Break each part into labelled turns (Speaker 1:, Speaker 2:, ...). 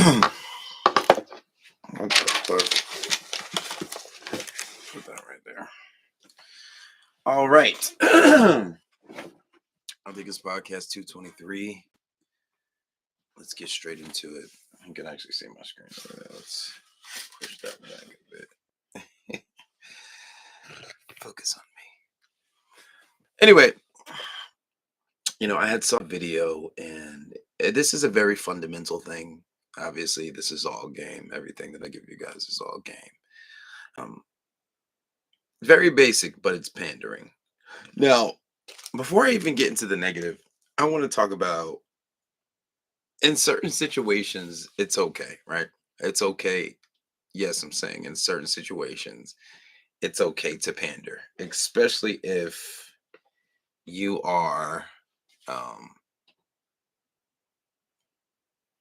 Speaker 1: What the fuck? Put that right there. All right. I think it's podcast 223. Let's get straight into it. I can actually see my screen. Let's push that back a bit. Focus on me. Anyway, I had some video, and this is a very fundamental thing. Obviously, this is all game. Everything that I give you guys is all game. Um, Very basic, but it's pandering. Now, before I even get into the negative, I want to talk about in certain situations, it's okay, right? It's okay. Yes, I'm saying in certain situations, it's okay to pander, especially if you are um,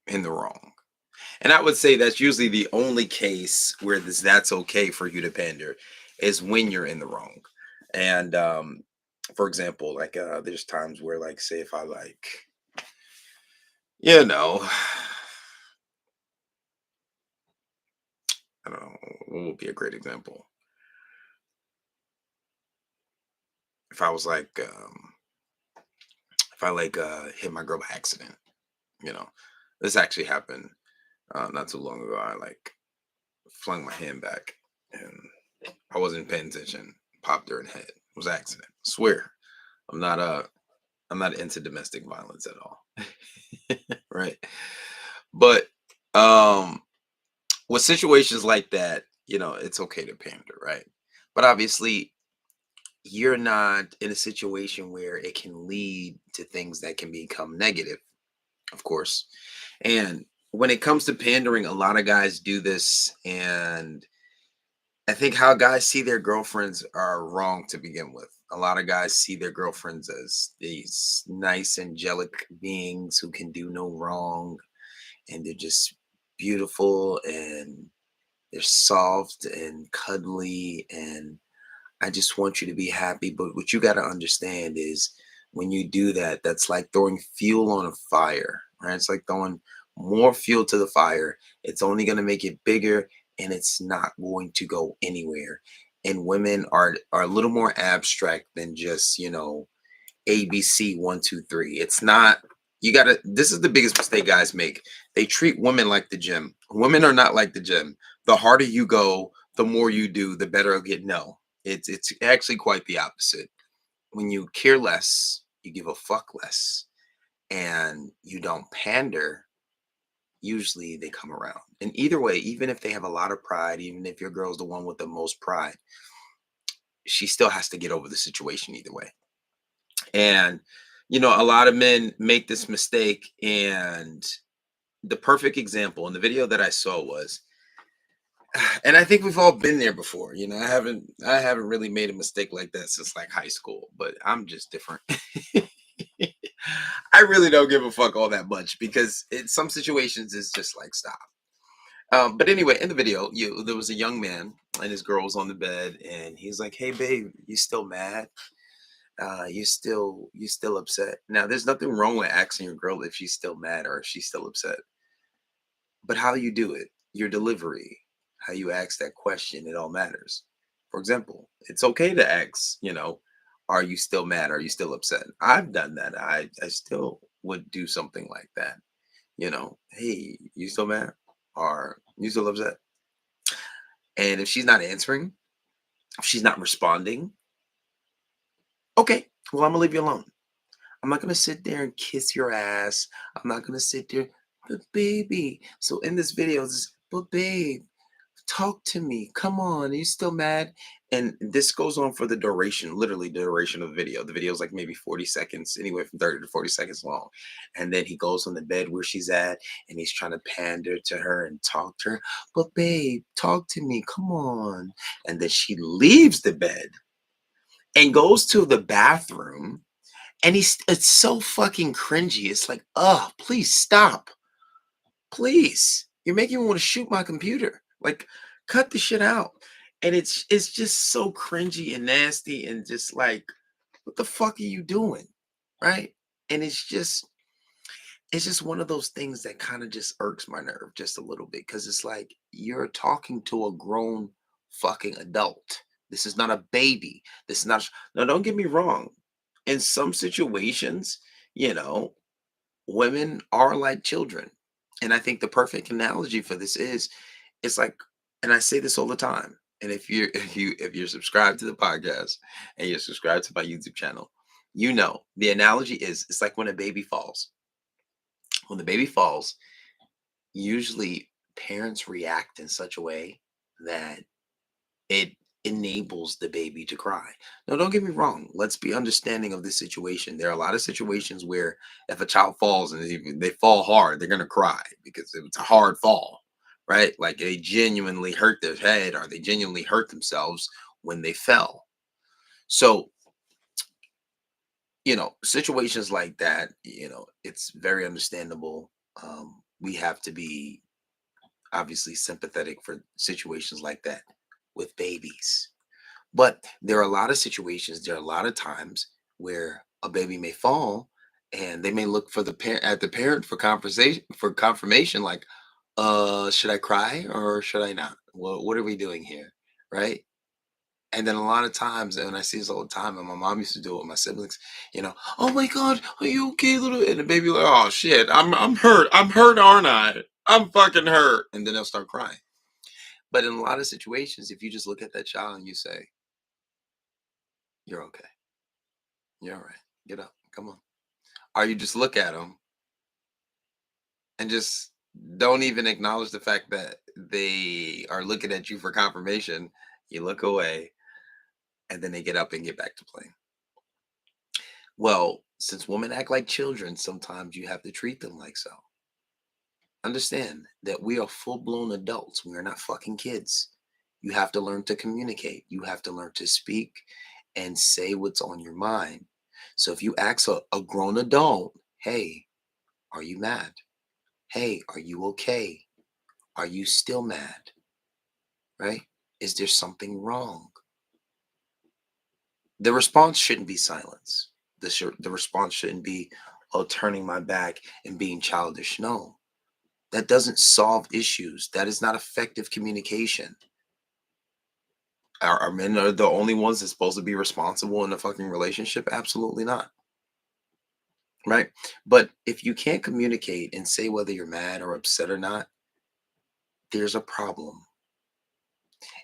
Speaker 1: in the wrong. And I would say that's usually the only case where that's okay for you to pander is when you're in the wrong. And for example, like there's times where, like, say if I like, you know, I don't know, what would be a great example? If I was like, if I like hit my girl by accident, you know, this actually happened not too long ago. I like flung my hand back and I wasn't paying attention, popped her in the head. It was an accident. Swear. I'm not I'm not into domestic violence at all. Right. But um with situations like that, it's okay to pander, right? But obviously you're not in a situation where it can lead to things that can become negative, of course. And when it comes to pandering, a lot of guys do this, and I think how guys see their girlfriends are wrong to begin with. A lot of guys see their girlfriends as these nice, angelic beings who can do no wrong, and they're just beautiful and they're soft and cuddly, and I just want you to be happy. But what you got to understand is when you do that, that's like throwing fuel on a fire, right? It's like throwing more fuel to the fire. It's only going to make it bigger, and it's not going to go anywhere. And women are a little more abstract than just, ABC 1, 2, 3. It's not, you gotta, this is the biggest mistake guys make. They treat women like the gym. Women are not like the gym. The harder you go, the more you do, the better it'll get. No, it's actually quite the opposite. When you care less, you give a fuck less, and you don't pander, usually they come around. And either way, even if they have a lot of pride, even if your girl's the one with the most pride, she still has to get over the situation either way. And a lot of men make this mistake, and the perfect example in the video that I saw was, and I think we've all been there before. I haven't really made a mistake like that since like high school, but I'm just different. I really don't give a fuck all that much because in some situations it's just like stop. But anyway, in the video, there was a young man and his girl was on the bed, and he's like, "Hey, babe, you still mad? You still upset?" Now, there's nothing wrong with asking your girl if she's still mad or if she's still upset, but how you do it, your delivery, how you ask that question, it all matters. For example, it's okay to ask, are you still mad? Are you still upset? I've done that. I still would do something like that. Hey, you still mad? Or you still upset? And if she's not answering, if she's not responding, okay, well, I'm gonna leave you alone. I'm not gonna sit there and kiss your ass. I'm not gonna sit there, but baby. So in this video, it's but babe, talk to me. Come on, are you still mad? And this goes on for the duration, literally the duration of the video. The video is like maybe 40 seconds, anywhere from 30 to 40 seconds long. And then he goes on the bed where she's at, and he's trying to pander to her and talk to her. But babe, talk to me. Come on. And then she leaves the bed and goes to the bathroom, and it's so fucking cringy. It's like, oh, please stop. Please. You're making me want to shoot my computer. Like, cut the shit out. And it's just so cringy and nasty and just like, what the fuck are you doing? Right? And it's just It's just one of those things that kind of just irks my nerve just a little bit because it's like you're talking to a grown fucking adult. This is not a baby. This is not. No, don't get me wrong. In some situations, you know, women are like children. And I think the perfect analogy for this is it's like, and I say this all the time. And if you're if you're subscribed to the podcast and you're subscribed to my YouTube channel, you know the analogy is it's like when a baby falls. When the baby falls, usually parents react in such a way that it enables the baby to cry. Now, don't get me wrong. Let's be understanding of this situation. There are a lot of situations where if a child falls and they fall hard, they're going to cry because it's a hard fall, right? Like they genuinely hurt their head or they genuinely hurt themselves when they fell. So, situations like that, it's very understandable. We have to be obviously sympathetic for situations like that with babies. But there are a lot of situations, there are a lot of times where a baby may fall and they may look for the parent at the parent for conversation for confirmation, like, should I cry or should I not? What are we doing here? Right. And then a lot of times, and I see this all the time, and my mom used to do it with my siblings, oh my God, are you okay, little? And the baby like, oh shit, I'm hurt. I'm hurt, aren't I? I'm fucking hurt. And then they'll start crying. But in a lot of situations, if you just look at that child and you say, you're okay. You're all right. Get up. Come on. Or you just look at them and just don't even acknowledge the fact that they are looking at you for confirmation. You look away and then they get up and get back to playing. Well, since women act like children, sometimes you have to treat them like so. Understand that we are full blown adults. We are not fucking kids. You have to learn to communicate. You have to learn to speak and say what's on your mind. So if you ask a grown adult, hey, are you mad? Hey, are you okay? Are you still mad? Right? Is there something wrong? The response shouldn't be silence. The response shouldn't be, oh, turning my back and being childish. No, that doesn't solve issues. That is not effective communication. Are men are the only ones that's supposed to be responsible in a fucking relationship? Absolutely not. Right? But if you can't communicate and say whether you're mad or upset or not, there's a problem.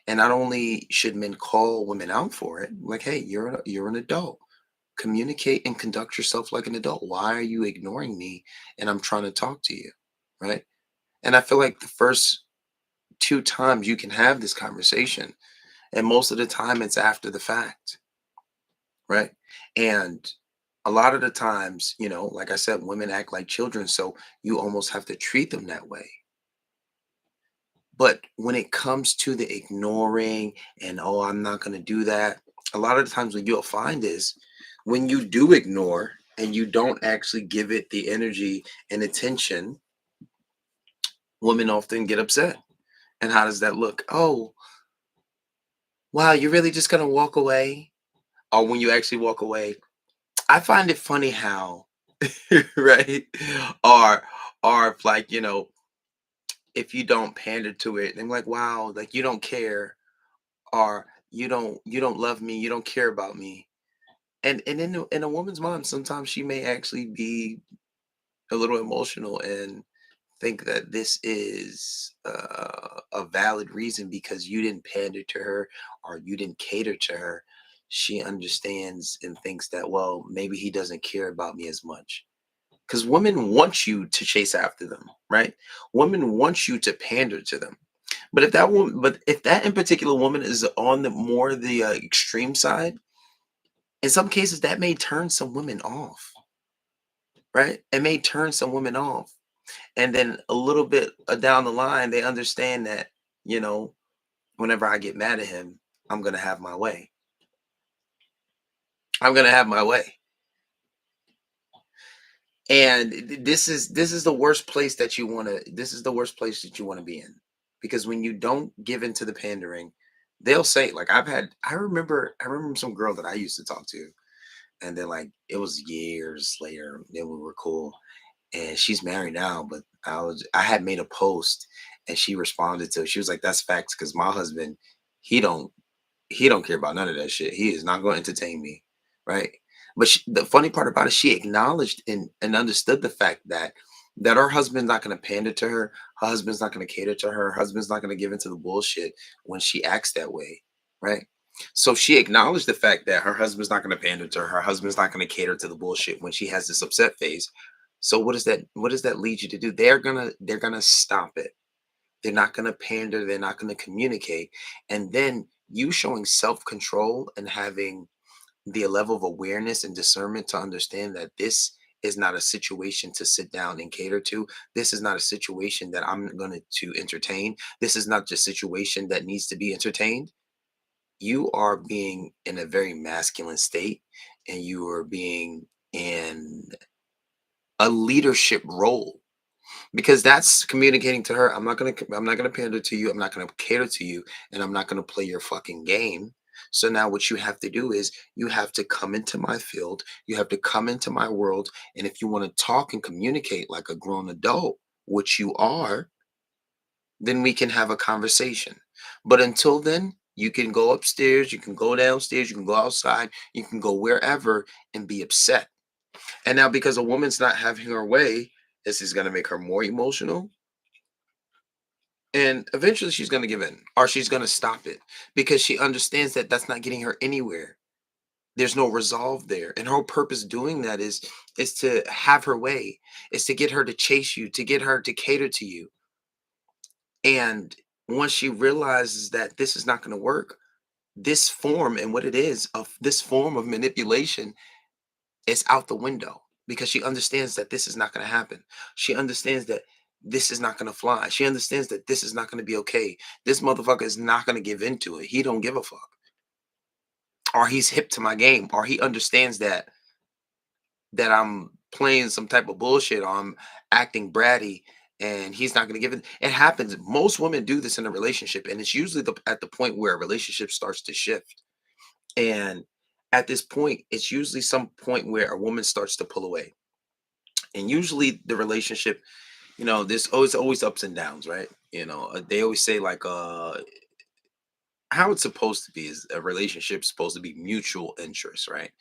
Speaker 1: And not only should men call women out for it, like, hey, you're an adult. Communicate and conduct yourself like an adult. Why are you ignoring me? And I'm trying to talk to you. Right. And I feel like the first two times you can have this conversation, and most of the time it's after the fact. Right. And a lot of the times, like I said, women act like children. So you almost have to treat them that way. But when it comes to the ignoring and, oh, I'm not going to do that, a lot of the times what you'll find is when you do ignore and you don't actually give it the energy and attention, women often get upset. And how does that look? Oh, wow, you're really just going to walk away? Or when you actually walk away, I find it funny how, right? Or, or if like, if you don't pander to it, and like, wow, like you don't care or you don't love me, you don't care about me. And in a woman's mind, sometimes she may actually be a little emotional and think that this is a valid reason because you didn't pander to her or you didn't cater to her. She understands and thinks that, well, maybe he doesn't care about me as much. Because women want you to chase after them, right? Women want you to pander to them. But if that in particular woman is on the more the extreme side, in some cases that may turn some women off, right? It may turn some women off, and then a little bit down the line, they understand that you know, whenever I get mad at him, I'm gonna have my way. I'm gonna have my way, and this is the worst place that you want to. This is the worst place that you want to be in, because when you don't give in to the pandering, they'll say like I remember some girl that I used to talk to. And then like it was years later, then we were cool. and she's married now. But I had made a post, and she responded to it. She was like, "That's facts, because my husband, he don't he don't care about none of that shit. He is not going to entertain me, right?" But the funny part about it, she acknowledged and understood the fact that her husband's not going to pander to her. Her husband's not going to cater to her. Her husband's not going to give into the bullshit when she acts that way, right? So she acknowledged the fact that her husband's not going to pander to her. Her husband's not going to cater to the bullshit when she has this upset phase. So what does that lead you to do? They're gonna stop it. They're not going to pander. They're not going to communicate. And then you showing self control and having the level of awareness and discernment to understand that this is not a situation to sit down and cater to. This is not a situation that I'm going to entertain. This is not just a situation that needs to be entertained. You are being in a very masculine state, and you are being in a leadership role, because that's communicating to her, I'm not gonna pander to you, I'm not gonna cater to you, and I'm not gonna play your fucking game. So now what you have to do is you have to come into my field, you have to come into my world, and if you want to talk and communicate like a grown adult, which you are, then we can have a conversation. But until then, you can go upstairs, you can go downstairs, you can go outside, you can go wherever and be upset. And now, because a woman's not having her way, this is going to make her more emotional, and eventually she's going to give in, or she's going to stop it, because she understands that that's not getting her anywhere. There's no resolve there. And her whole purpose doing that is to have her way, is to get her to chase you, to get her to cater to you. And once she realizes that this is not going to work, this form and what it is of this form of manipulation is out the window, because she understands that this is not going to happen. She understands that this is not going to fly. She understands that this is not going to be okay. This motherfucker is not going to give into it. He don't give a fuck. Or he's hip to my game, or he understands that I'm playing some type of bullshit, or I'm acting bratty, and he's not going to give it. It happens. Most women do this in a relationship, and it's usually at the point where a relationship starts to shift. And at this point, it's usually some point where a woman starts to pull away. And usually the relationship, there's always ups and downs, right? They always say, like, how it's supposed to be is a relationship supposed to be mutual interest, right?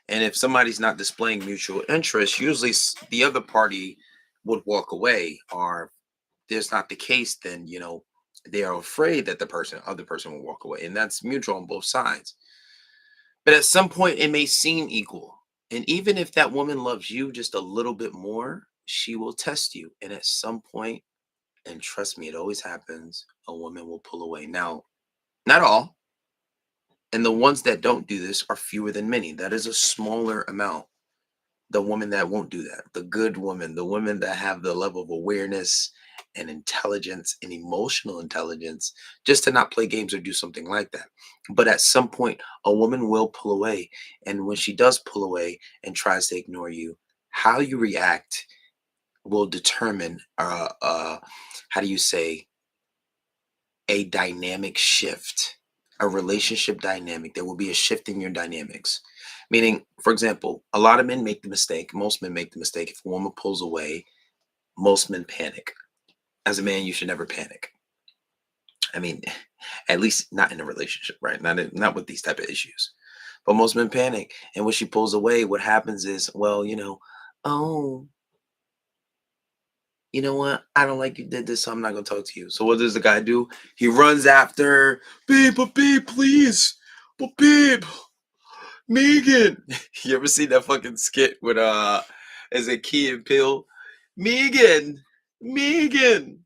Speaker 1: And if somebody's not displaying mutual interest, usually the other party would walk away. Or if there's not the case, then they are afraid that the other person will walk away, and that's mutual on both sides. But at some point, it may seem equal. And even if that woman loves you just a little bit more, she will test you. And at some point, and trust me, it always happens, a woman will pull away. Now, not all. And the ones that don't do this are fewer than many. That is a smaller amount. The woman that won't do that, the good woman, the women that have the level of awareness and intelligence and emotional intelligence, just to not play games or do something like that. But at some point, a woman will pull away. And when she does pull away and tries to ignore you, how you react will determine, how do you say, a dynamic shift, a relationship dynamic. There will be a shift in your dynamics. Meaning, for example, a lot of men make the mistake, most men make the mistake. If a woman pulls away, most men panic. As a man, you should never panic. I mean, at least not in a relationship, right? Not with these type of issues. But most men panic. And when she pulls away, what happens is, well, oh, you know what? I don't like you did this, so I'm not gonna talk to you. So what does the guy do? He runs after her. Babe, please. But babe, Megan. You ever see that fucking skit with is it Key and Peele? Megan, Megan.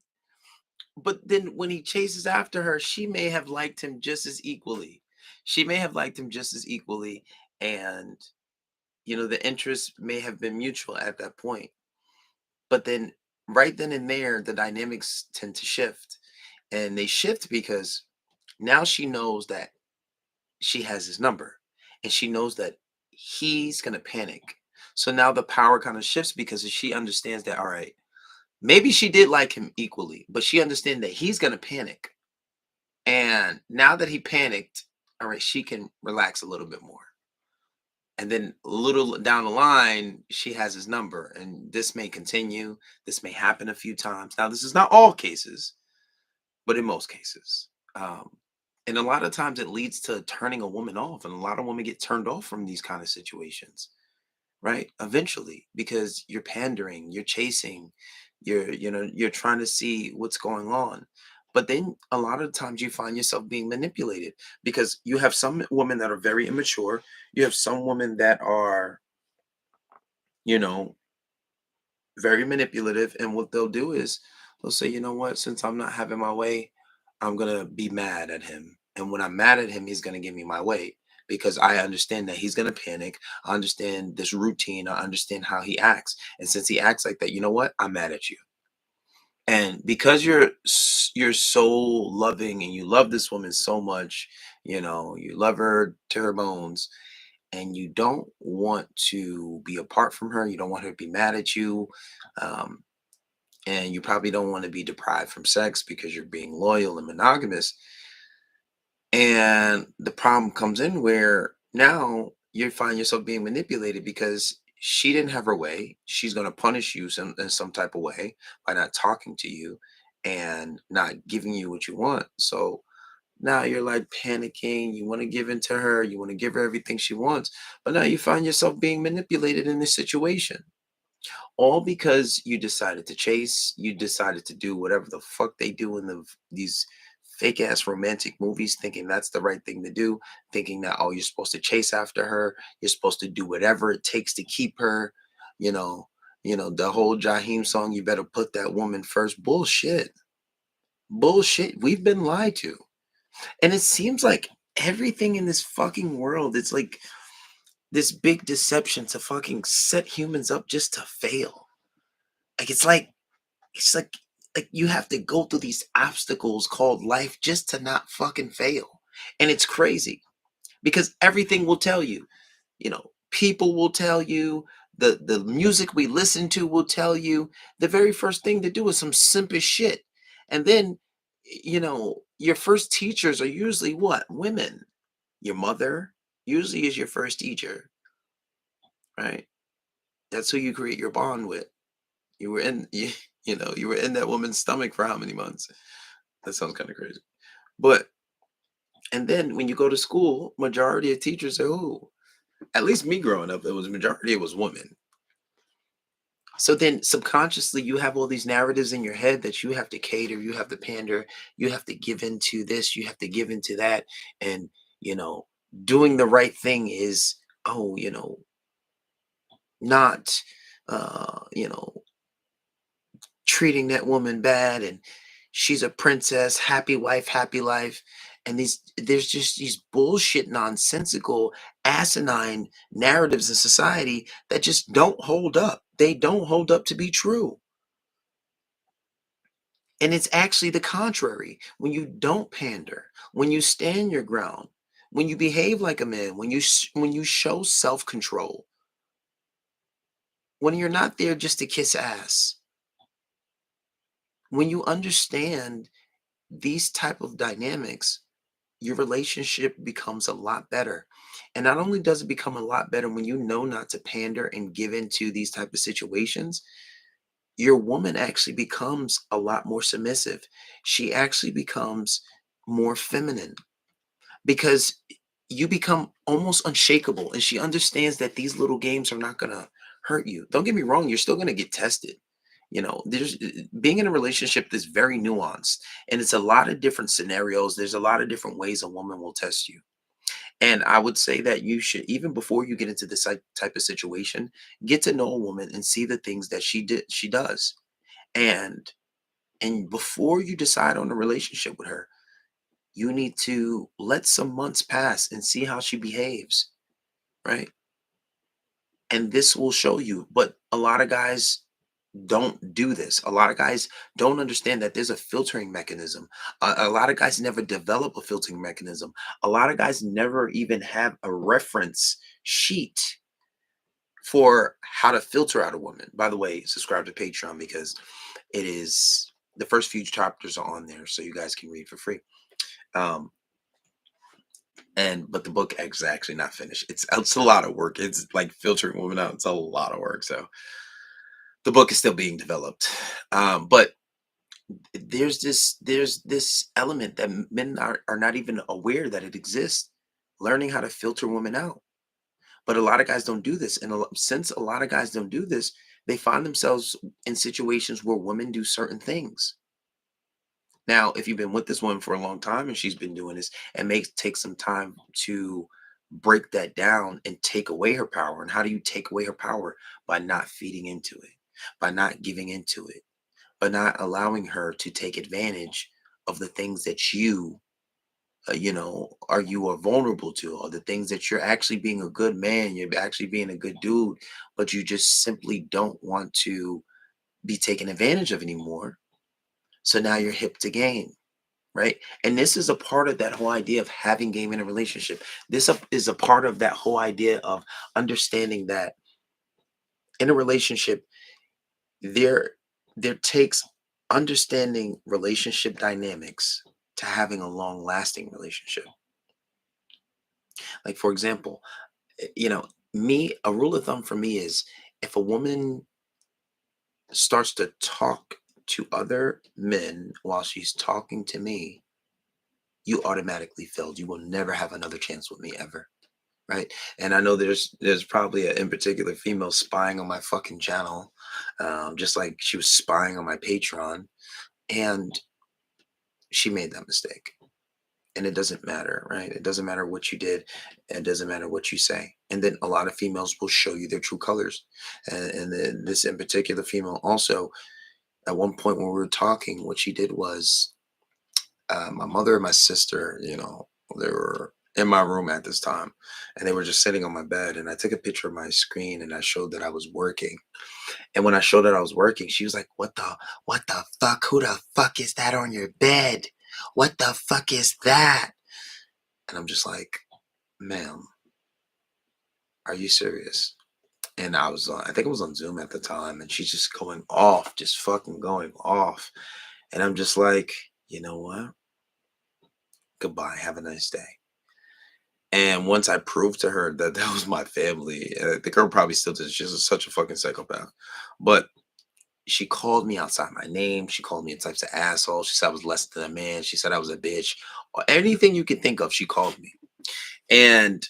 Speaker 1: But then when he chases after her, she may have liked him just as equally. She may have liked him just as equally, and the interest may have been mutual at that point. But then right then and there, the dynamics tend to shift. And they shift because now she knows that she has his number, and she knows that he's going to panic. So now the power kind of shifts, because she understands that, all right, maybe she did like him equally, but she understands that he's going to panic. And now that he panicked, all right, she can relax a little bit more. And then a little down the line, she has his number. And this may continue. This may happen a few times. Now, this is not all cases, but in most cases. Um, and a lot of times it leads to turning a woman off. And a lot of women get turned off from these kind of situations, right? Eventually, because you're pandering, you're chasing, you're trying to see what's going on. But then a lot of times you find yourself being manipulated because you have some women that are very immature. You have some women that are, you know, very manipulative. And what they'll do is they'll say, you know what, since I'm not having my way, I'm gonna be mad at him. And when I'm mad at him, he's gonna give me my way because I understand that he's gonna panic. I understand this routine. I understand how he acts. And since he acts like that, you know what? I'm mad at you. And because you're so loving and you love this woman so much, you love her to her bones, and you don't want to be apart from her. You don't want her to be mad at you. Um, and you probably don't want to be deprived from sex because you're being loyal and monogamous. And the problem comes in where now you find yourself being manipulated because she didn't have her way. She's going to punish you in some type of way by not talking to you and not giving you what you want. So now you're like panicking. You want to give in to her. You want to give her everything she wants. But now you find yourself being manipulated in this situation. All because you decided to chase, you decided to do whatever the fuck they do in these fake ass romantic movies, thinking that's the right thing to do, thinking that, oh, you're supposed to chase after her, you're supposed to do whatever it takes to keep her, you know, the whole Jaheim song, you better put that woman first. Bullshit. Bullshit. We've been lied to. And it seems like everything in this fucking world, it's like this big deception to fucking set humans up just to fail. Like it's like you have to go through these obstacles called life just to not fucking fail. And it's crazy because everything will tell you, people will tell you, the music we listen to will tell you. The very first thing to do is some simple shit. And then, your first teachers are usually what? Women. Your mother usually is your first teacher, right? That's who you create your bond with. You were in you were in that woman's stomach for how many months? That sounds kind of crazy. But and then when you go to school, majority of teachers are who? At least me growing up, it was women. So then subconsciously you have all these narratives in your head that you have to cater, you have to pander, you have to give into this, you have to give into that. And, you know, doing the right thing is, oh, not treating that woman bad, and she's a princess, happy wife, happy life. And there's just these bullshit, nonsensical, asinine narratives in society that just don't hold up. They don't hold up to be true. And it's actually the contrary. When you don't pander, when you stand your ground, when you behave like a man, when you show self-control, when you're not there just to kiss ass, when you understand these type of dynamics, your relationship becomes a lot better. And not only does it become a lot better when you know not to pander and give into these type of situations, your woman actually becomes a lot more submissive. She actually becomes more feminine because you become almost unshakable, and she understands that these little games are not going to hurt you. Don't get me wrong, you're still going to get tested. There's being in a relationship that's very nuanced, and it's a lot of different scenarios. There's a lot of different ways a woman will test you. And I would say that you should, even before you get into this type of situation, get to know a woman and see the things that she does. And before you decide on a relationship with her, you need to let some months pass and see how she behaves, right? And this will show you. But a lot of guys don't do this. A lot of guys don't understand that there's a filtering mechanism. A lot of guys never develop a filtering mechanism. A lot of guys never even have a reference sheet for how to filter out a woman. By the way, subscribe to Patreon because it is the first few chapters are on there, so you guys can read for free. Um, And but the book is actually not finished. It's a lot of work. It's like filtering women out. It's a lot of work. So the book is still being developed. But there's this element that men are not even aware that it exists. Learning how to filter women out. But a lot of guys don't do this, and since a lot of guys don't do this, they find themselves in situations where women do certain things. Now, if you've been with this woman for a long time and she's been doing this, it makes take some time to break that down and take away her power. And how do you take away her power? By not feeding into it, by not giving into it, by not allowing her to take advantage of the things that you are vulnerable to, or the things that you're actually being a good man, you're actually being a good dude, but you just simply don't want to be taken advantage of anymore. So now you're hip to game, right? And this is a part of that whole idea of having game in a relationship. Is a part of that whole idea of understanding that in a relationship, there there takes understanding relationship dynamics to having a long lasting relationship. Like for example, me, a rule of thumb for me is if a woman starts to talk to other men while she's talking to me, you automatically failed. You will never have another chance with me ever. Right. And I know there's probably a in particular female spying on my fucking channel, just like she was spying on my Patreon, and she made that mistake. And it doesn't matter, right? It doesn't matter what you did. It doesn't matter what you say. And then a lot of females will show you their true colors. And then this in particular female also, at one point when we were talking, what she did was my mother and my sister, they were in my room at this time and they were just sitting on my bed. And I took a picture of my screen and I showed that I was working. And when I showed that I was working, she was like, what the fuck? Who the fuck is that on your bed? What the fuck is that? And I'm just like, ma'am, are you serious? And I was on, I think it was on Zoom at the time, and she's just going off, just fucking going off. And I'm just like, you know what? Goodbye. Have a nice day. And once I proved to her that that was my family, the girl probably still does. She's such a fucking psychopath. But she called me outside my name. She called me a types of asshole. She said I was less than a man. She said I was a bitch. Or anything you can think of, she called me. And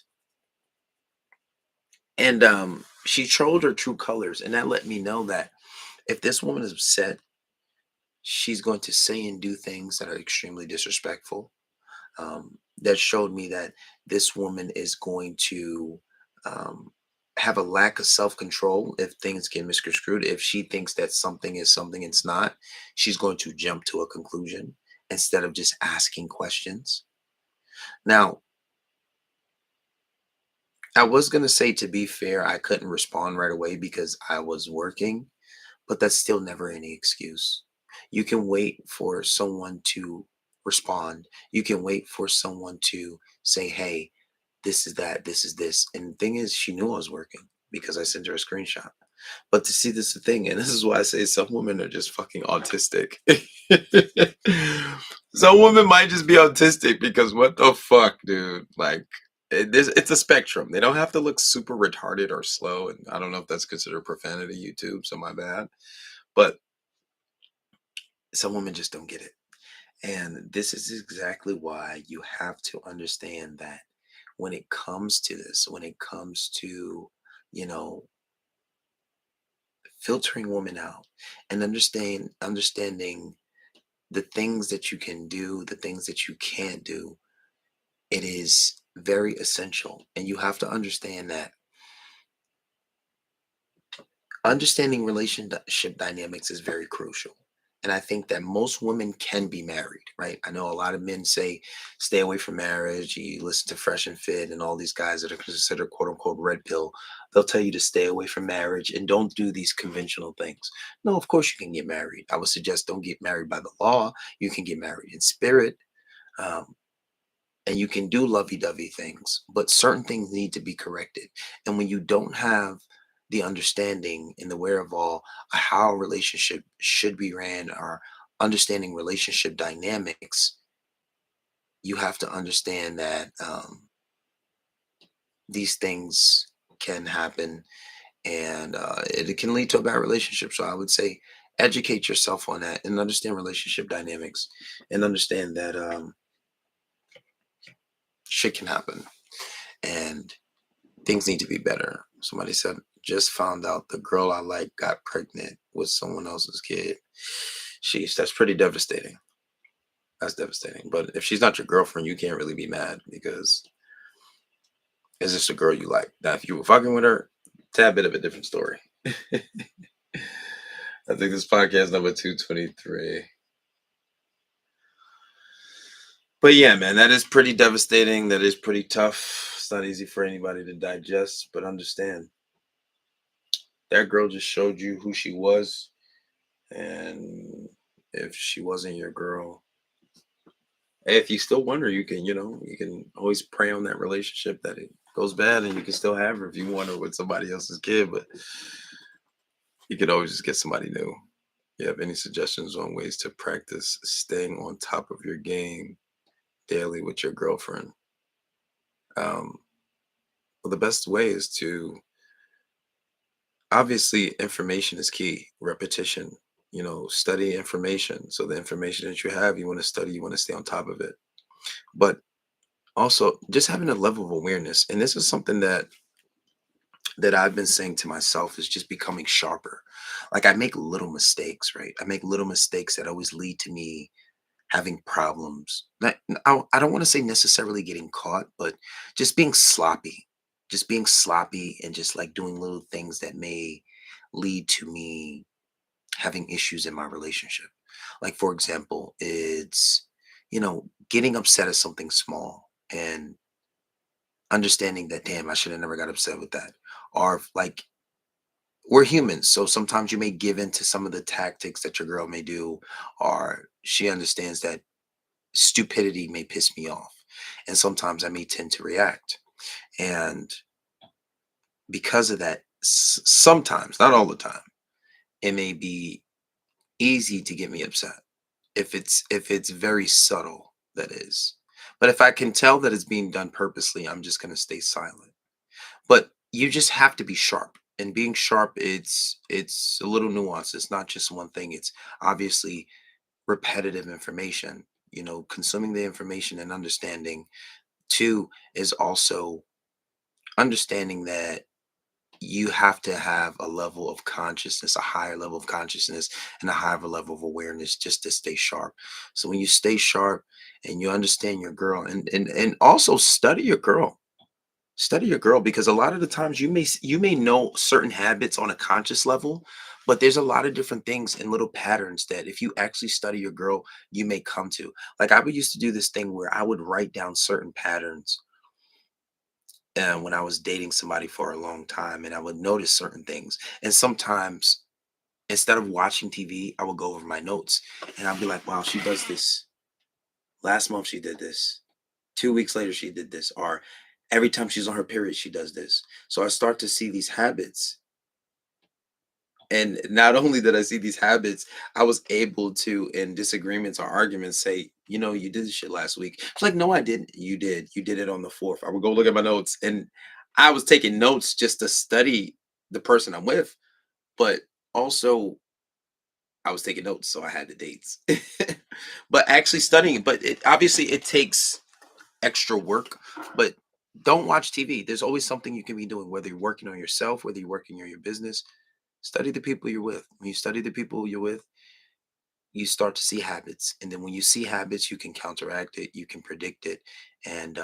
Speaker 1: she showed her true colors. And that let me know that if this woman is upset, she's going to say and do things that are extremely disrespectful. That showed me that this woman is going to um, have a lack of self control if things get misconstrued. If she thinks that something is something it's not, she's going to jump to a conclusion instead of just asking questions. Now, I was going to say, to be fair, I couldn't respond right away because I was working, but that's still never any excuse. You can wait for someone to respond. You can wait for someone to say, hey, this is that, this is this. And the thing is, she knew I was working because I sent her a screenshot. But to see, this is the thing, and this is why I say some women are just fucking autistic. Some women might just be autistic because what the fuck, dude? Like, it's a spectrum. They don't have to look super retarded or slow. And I don't know if that's considered profanity, YouTube, so my bad. But some women just don't get it. And this is exactly why you have to understand that when it comes to this, when it comes to, you know, filtering women out and understanding the things that you can do, the things that you can't do, it is very essential. And you have to understand that understanding relationship dynamics is very crucial. And I think that most women can be married, right? I know a lot of men say stay away from marriage. You listen to Fresh and Fit and all these guys that are considered quote unquote red pill. They'll tell you to stay away from marriage and don't do these conventional things. No, of course you can get married. I would suggest don't get married by the law. You can get married in spirit. Um, and you can do lovey-dovey things, but certain things need to be corrected. And when you don't have the understanding and the wherewithal of how a relationship should be ran, or understanding relationship dynamics, you have to understand that. these things can happen, and it can lead to a bad relationship. So I would say educate yourself on that and understand relationship dynamics, and understand that shit can happen and things need to be better. Somebody said, just found out the girl I like got pregnant with someone else's kid. Sheesh, that's pretty devastating. That's devastating. But if she's not your girlfriend, you can't really be mad because it's just a girl you like. Now, if you were fucking with her, tad bit of a different story. I think this podcast number 223. But yeah, man, that is pretty devastating. That is pretty tough. It's not easy for anybody to digest, but understand that girl just showed you who she was. And if she wasn't your girl, if you still want her, you can, you can always pray on that relationship that it goes bad and you can still have her if you want her with somebody else's kid, but you could always just get somebody new. You have any suggestions on ways to practice staying on top of your game daily with your girlfriend? Um, well, the best way is to obviously information is key, repetition, study information. So the information that you have, you want to study, you want to stay on top of it. But also just having a level of awareness, and this is something that I've been saying to myself, is just becoming sharper. Like I make little mistakes, right? I make little mistakes that always lead to me having problems. I don't want to say necessarily getting caught, but just being sloppy. Just being sloppy and just like doing little things that may lead to me having issues in my relationship. Like for example, it's getting upset at something small and understanding that, damn, I should have never got upset with that. Or like we're humans, so sometimes you may give in to some of the tactics that your girl may do, or she understands that stupidity may piss me off. And sometimes I may tend to react. And because of that, sometimes, not all the time, it may be easy to get me upset. If it's very subtle, that is. But if I can tell that it's being done purposely, I'm just gonna stay silent. But you just have to be sharp. And being sharp, it's a little nuance. It's not just one thing. It's obviously repetitive information, consuming the information and understanding. Two is also understanding that you have to have a level of consciousness, a higher level of consciousness, and a higher level of awareness just to stay sharp. So when you stay sharp and you understand your girl, and also study your girl, because a lot of the times you may know certain habits on a conscious level, but there's a lot of different things and little patterns that if you actually study your girl, you may come to. Like I would used to do this thing where I would write down certain patterns when I was dating somebody for a long time, and I would notice certain things. And sometimes instead of watching TV, I would go over my notes and I'd be like, wow, she does this. Last month she did this. 2 weeks later she did this. Or every time she's on her period, she does this. So I start to see these habits. And not only did I see these habits, I was able to, in disagreements or arguments, say, you did this shit last week. It's like, no, I didn't. You did. You did it on the fourth. I would go look at my notes, and I was taking notes just to study the person I'm with, but also I was taking notes, so I had the dates. But actually studying, but obviously it takes extra work. But don't watch TV. There's always something you can be doing, whether you're working on yourself, whether you're working on your business. Study the people you're with. When you study the people you're with, you start to see habits. And then when you see habits, you can counteract it, you can predict it, and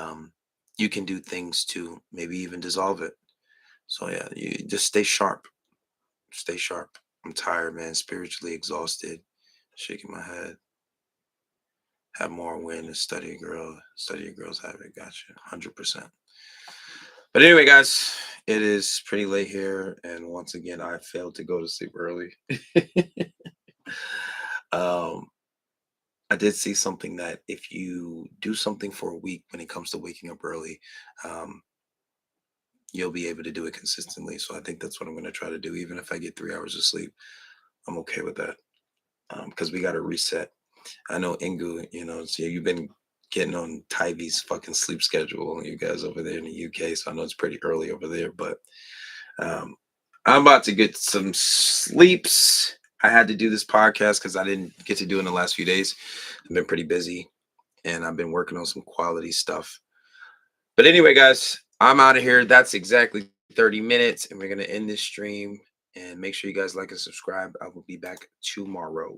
Speaker 1: you can do things to maybe even dissolve it. So, yeah, you just stay sharp. Stay sharp. I'm tired, man, spiritually exhausted, shaking my head. Have more awareness. Study a girl. Study a girl's habit. Gotcha. 100%. But anyway, guys, it is pretty late here. And once again, I failed to go to sleep early. um, I did see something that if you do something for a week when it comes to waking up early, um, you'll be able to do it consistently. So I think that's what I'm going to try to do. Even if I get 3 hours of sleep, I'm okay with that because we got to reset. I know Ingu, so you've been getting on Tyvee's fucking sleep schedule. You guys over there in the UK, so I know it's pretty early over there, but um, I'm about to get some sleeps. I had to do this podcast because I didn't get to do it in the last few days. I've been pretty busy and I've been working on some quality stuff. But anyway, guys, I'm out of here. That's exactly 30 minutes, and we're going to end this stream. And make sure you guys like and subscribe. I will be back tomorrow.